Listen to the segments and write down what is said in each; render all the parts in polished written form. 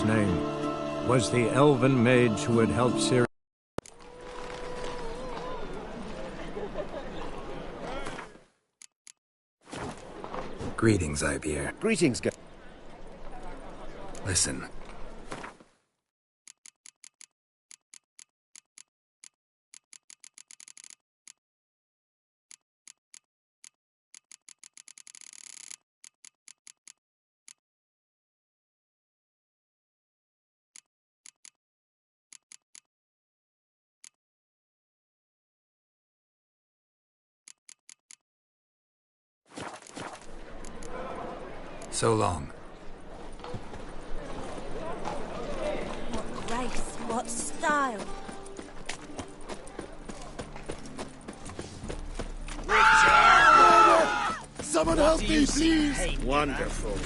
name, was the elven mage who had helped Ciri. Greetings, Ivyr. Greetings, Listen. So long. What grace, what style. Someone help me, please! Wonderful.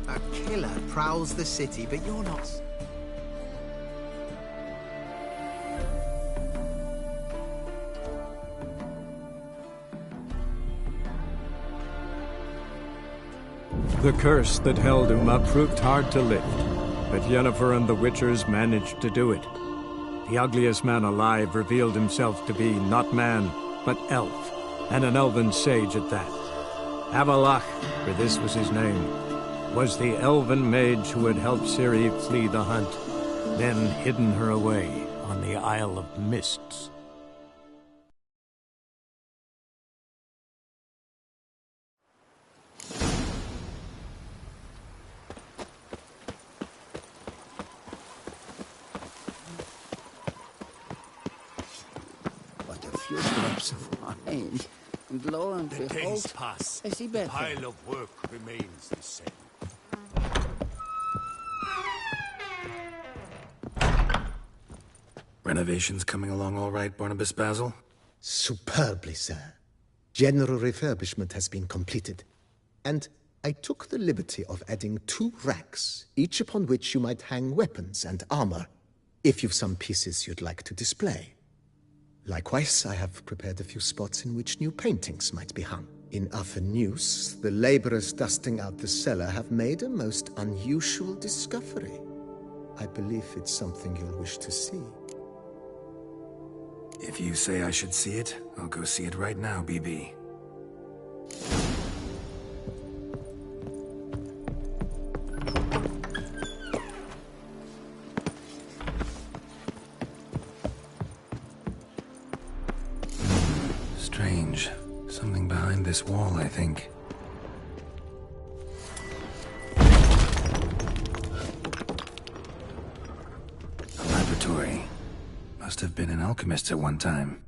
A killer prowls the city, but you're not... The curse that held Uma proved hard to lift, but Yennefer and the Witchers managed to do it. The ugliest man alive revealed himself to be not man, but elf, and an elven sage at that. Avallac'h, for this was his name, was the elven mage who had helped Ciri flee the hunt, then hidden her away on the Isle of Mists. Few drops of wine, and lo and The behold, days pass. I see The better. pile of work remains the same. Renovations coming along all right, Barnabas Basil? Superbly, sir. General refurbishment has been completed. And I took the liberty of adding 2 racks, each upon which you might hang weapons and armor, if you've some pieces you'd like to display. Likewise, I have prepared a few spots in which new paintings might be hung. In other news, the laborers dusting out the cellar have made a most unusual discovery. I believe it's something you'll wish to see. If you say I should see it, I'll go see it right now, BB. Strange. Something behind this wall, I think. A laboratory. Must have been an alchemist at one time.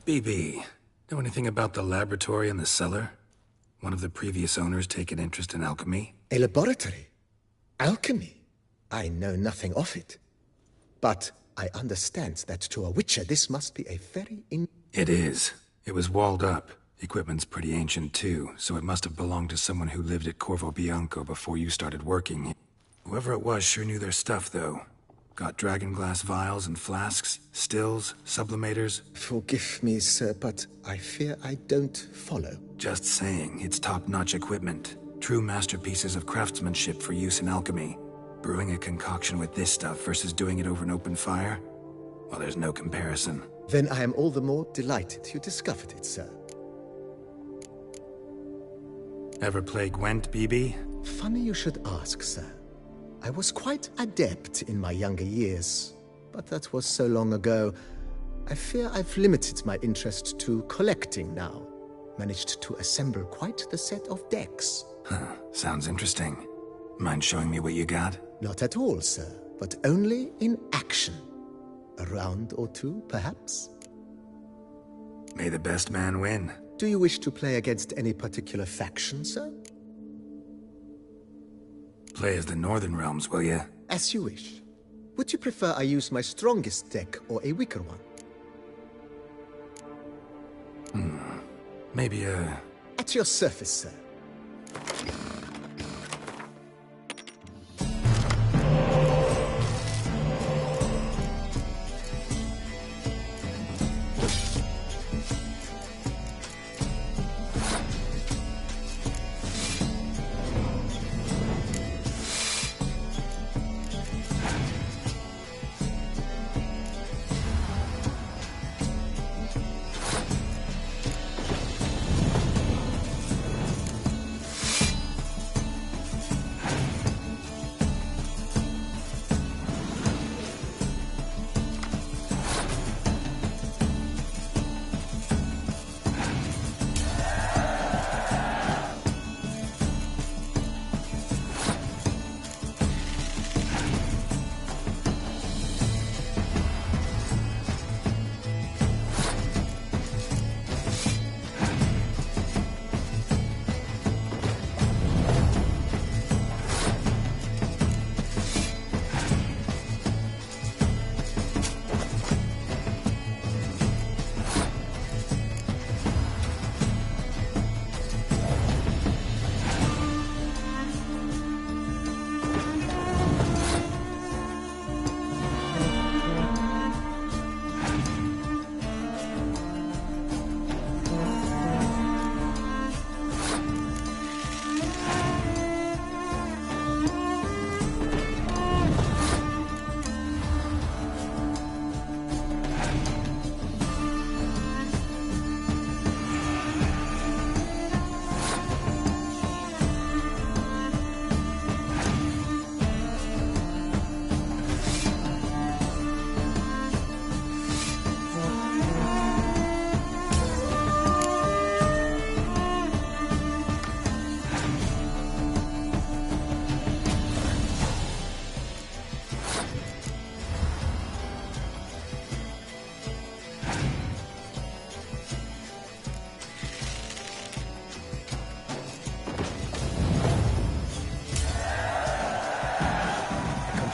BB, know anything about the laboratory in the cellar? One of the previous owners take an interest in alchemy? A laboratory? Alchemy? I know nothing of it. But I understand that to a witcher this must be a very It is. It was walled up. Equipment's pretty ancient too, so it must have belonged to someone who lived at Corvo Bianco before you started working. Whoever it was sure knew their stuff, though. Got dragonglass vials and flasks, stills, sublimators. Forgive me, sir, but I fear I don't follow. Just saying, it's top-notch equipment. True masterpieces of craftsmanship for use in alchemy. Brewing a concoction with this stuff versus doing it over an open fire? Well, there's no comparison. Then I am all the more delighted you discovered it, sir. Ever play Gwent, BB? Funny you should ask, sir. I was quite adept in my younger years, but that was so long ago. I fear I've limited my interest to collecting now. Managed to assemble quite the set of decks. Huh, sounds interesting. Mind showing me what you got? Not at all, sir, but only in action. A round or two, perhaps? May the best man win. Do you wish to play against any particular faction, sir? Play as the Northern Realms, will ya? As you wish. Would you prefer I use my strongest deck or a weaker one? Maybe, At your service, sir.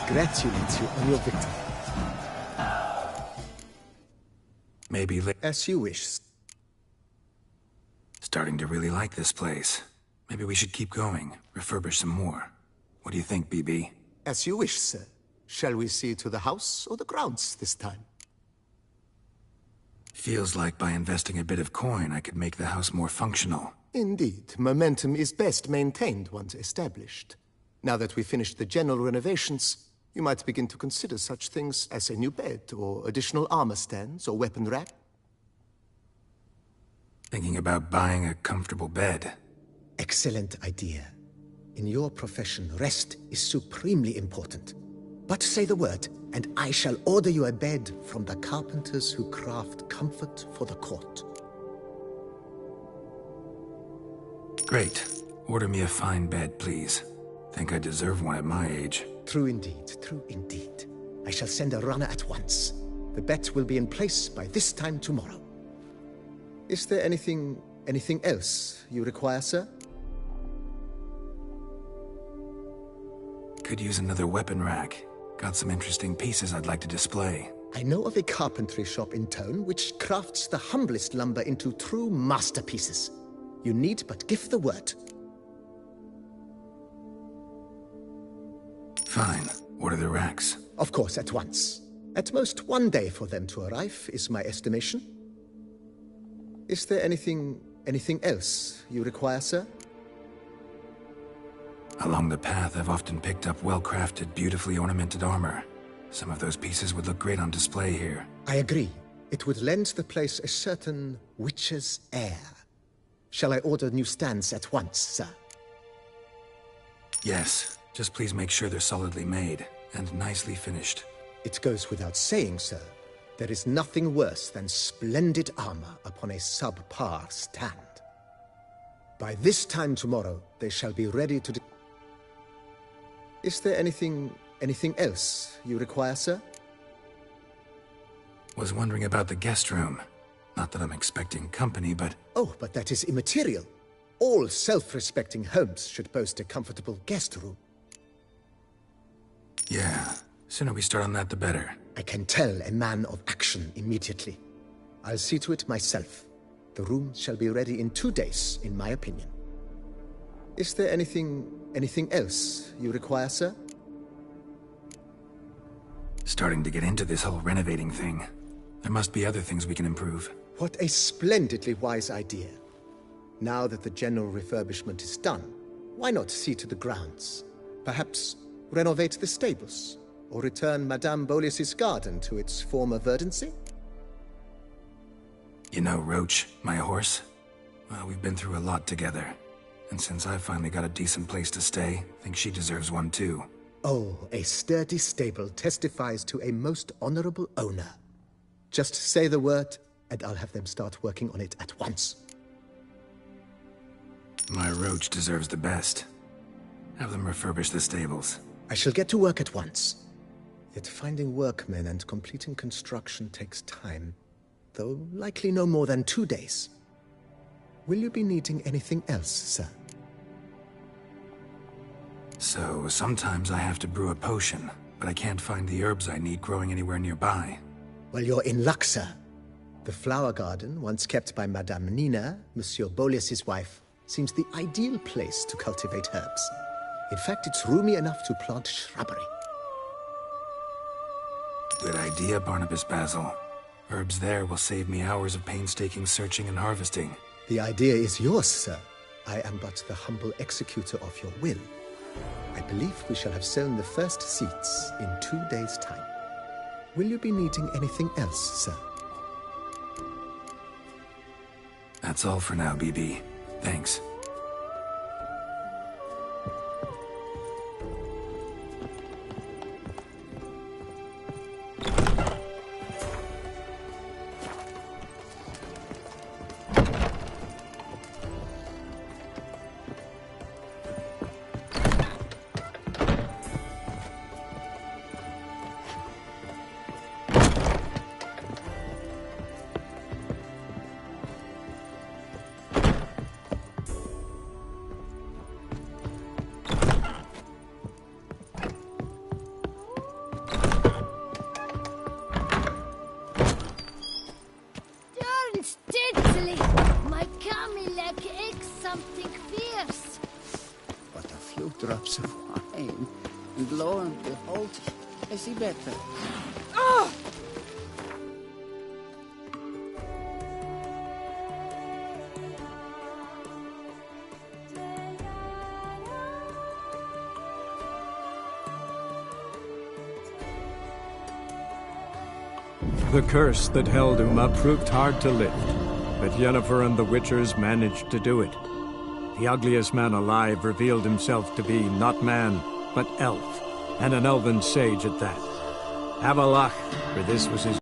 Congratulate you on your victory. maybe As you wish. Starting to really like this place. Maybe we should keep going, refurbish some more. What do you think, BB? As you wish, sir. Shall we see to the house or the grounds this time? Feels like by investing a bit of coin, I could make the house more functional. Indeed, momentum is best maintained once established. Now that we've finished the general renovations, you might begin to consider such things as a new bed, or additional armor stands, or weapon rack. Thinking about buying a comfortable bed. Excellent idea. In your profession, rest is supremely important. But say the word, and I shall order you a bed from the carpenters who craft comfort for the court. Great. Order me a fine bed, please. Think I deserve one at my age. True indeed, true indeed. I shall send a runner at once. The bet will be in place by this time tomorrow. Is there anything else you require, sir? Could use another weapon rack. Got some interesting pieces I'd like to display. I know of a carpentry shop in town which crafts the humblest lumber into true masterpieces. You need but give the word. Fine. Order the racks. Of course, at once. At most 1 day for them to arrive, is my estimation. Is there anything else you require, sir? Along the path, I've often picked up well-crafted, beautifully ornamented armor. Some of those pieces would look great on display here. I agree. It would lend the place a certain witch's air. Shall I order new stands at once, sir? Yes. Just please make sure they're solidly made and nicely finished. It goes without saying, sir. There is nothing worse than splendid armor upon a subpar stand. By this time tomorrow, they shall be ready to... Is there anything else you require, sir? Was wondering about the guest room. Not that I'm expecting company, but... Oh, but that is immaterial. All self-respecting homes should boast a comfortable guest room. Yeah, sooner we start on that, the better. I can tell a man of action immediately. I'll see to it myself. The room shall be ready in 2 days, in my opinion. Is there anything else you require, sir? Starting to get into this whole renovating thing. There must be other things we can improve. What a splendidly wise idea. Now that the general refurbishment is done, why not see to the grounds? Perhaps renovate the stables, or return Madame Boleus's garden to its former verdancy? You know Roach, my horse? Well, we've been through a lot together. And since I've finally got a decent place to stay, I think she deserves one too. Oh, a sturdy stable testifies to a most honorable owner. Just say the word, and I'll have them start working on it at once. My Roach deserves the best. Have them refurbish the stables. I shall get to work at once. Yet finding workmen and completing construction takes time, though likely no more than 2 days. Will you be needing anything else, sir? So, sometimes I have to brew a potion, but I can't find the herbs I need growing anywhere nearby. Well, you're in luck, sir. The flower garden, once kept by Madame Nina, Monsieur Boleus's wife, seems the ideal place to cultivate herbs. In fact, it's roomy enough to plant shrubbery. Good idea, Barnabas Basil. Herbs there will save me hours of painstaking searching and harvesting. The idea is yours, sir. I am but the humble executor of your will. I believe we shall have sown the first seeds in 2 days' time. Will you be needing anything else, sir? That's all for now, BB. Thanks. Drops of wine, and lo and behold, I see better. The curse that held Uma proved hard to lift, but Yennefer and the Witchers managed to do it. The ugliest man alive revealed himself to be not man, but elf, and an elven sage at that. Avalach, for this was his...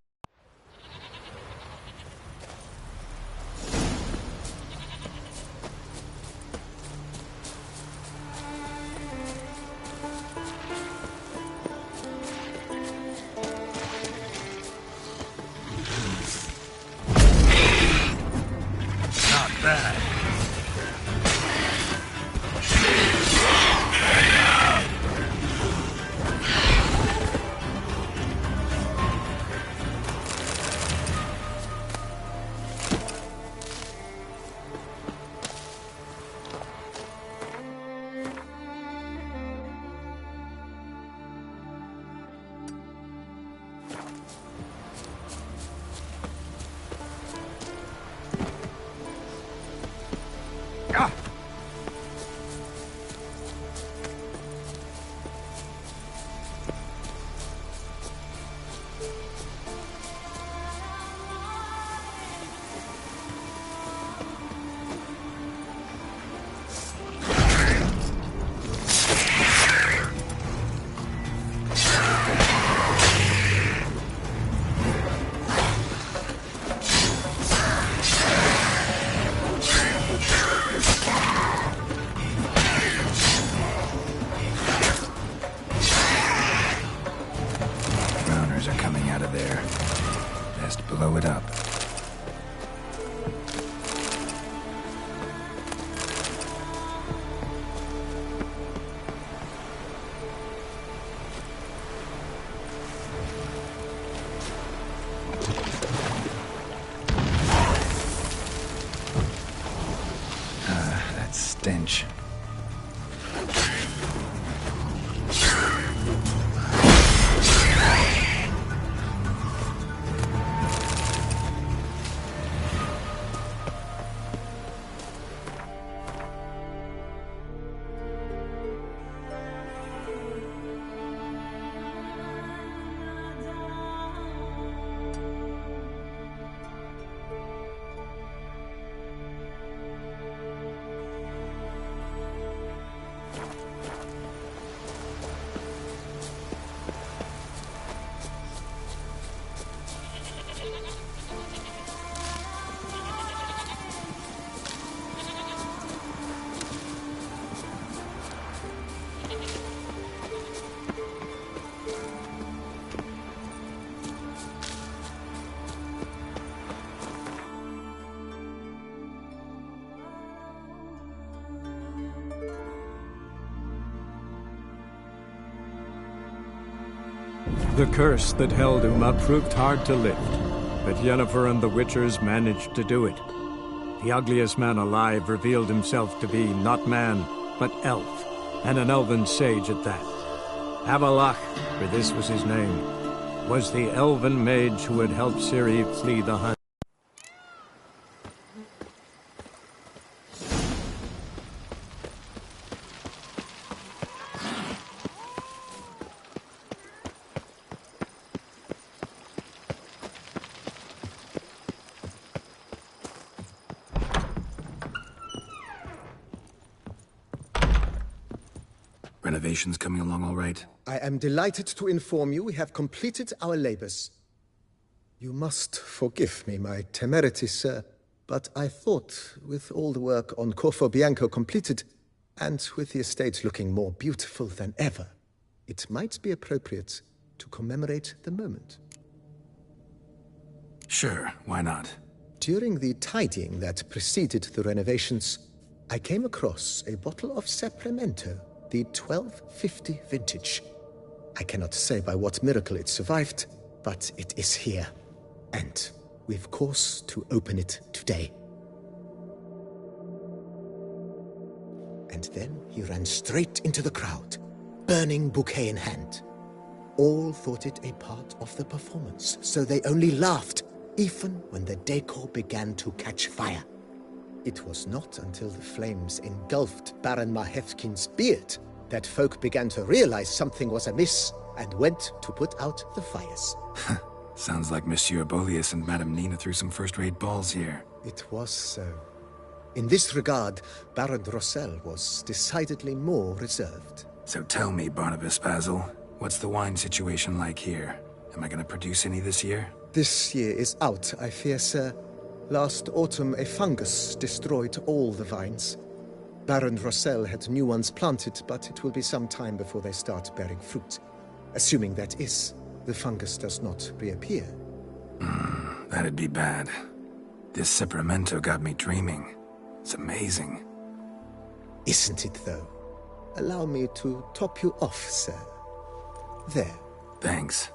Not bad. stench. The curse that held Uma proved hard to lift, but Yennefer and the Witchers managed to do it. The ugliest man alive revealed himself to be not man, but elf, and an elven sage at that. Avallac'h, for this was his name, was the elven mage who had helped Ciri flee the hunt. Renovations coming along all right? I am delighted to inform you we have completed our labors. You must forgive me my temerity, sir, but I thought, with all the work on Corvo Bianco completed, and with the estate looking more beautiful than ever, it might be appropriate to commemorate the moment. Sure, why not? During the tidying that preceded the renovations, I came across a bottle of Sapramento, the 1250 vintage. I cannot say by what miracle it survived, but it is here. And we've cause to open it today. And then he ran straight into the crowd, burning bouquet in hand. All thought it a part of the performance, so they only laughed, even when the decor began to catch fire. It was not until the flames engulfed Baron Mahefkin's beard that folk began to realize something was amiss and went to put out the fires. Sounds like Monsieur Bolius and Madame Nina threw some first-rate balls here. It was so. In this regard, Baron Rossel was decidedly more reserved. So tell me, Barnabas Basil, what's the wine situation like here? Am I gonna produce any this year? This year is out, I fear, sir. Last autumn, a fungus destroyed all the vines. Baron Rossel had new ones planted, but it will be some time before they start bearing fruit. Assuming that is, the fungus does not reappear. That'd be bad. This Sapramento got me dreaming. It's amazing. Isn't it, though? Allow me to top you off, sir. There. Thanks.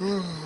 Ah.